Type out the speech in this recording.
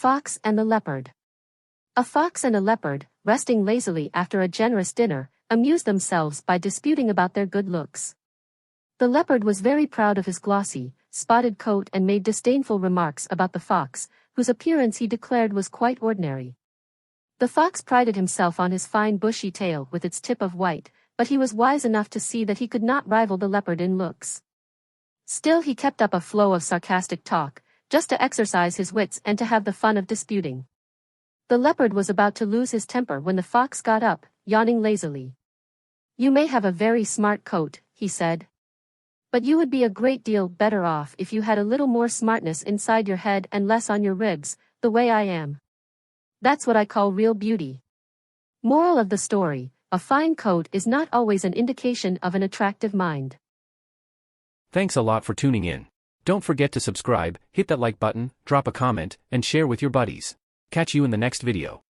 Fox and the Leopard. A fox and a leopard, resting lazily after a generous dinner, amused themselves by disputing about their good looks. The leopard was very proud of his glossy, spotted coat and made disdainful remarks about the fox, whose appearance he declared was quite ordinary. The fox prided himself on his fine bushy tail with its tip of white, but he was wise enough to see that he could not rival the leopard in looks. Still he kept up a flow of sarcastic talk, just to exercise his wits and to have the fun of disputing. The leopard was about to lose his temper when the fox got up, yawning lazily. "You may have a very smart coat," he said. "But you would be a great deal better off if you had a little more smartness inside your head and less on your ribs, the way I am. That's what I call real beauty." Moral of the story: a fine coat is not always an indication of an attractive mind. Thanks a lot for tuning in. Don't forget to subscribe, hit that like button, drop a comment, and share with your buddies. Catch you in the next video.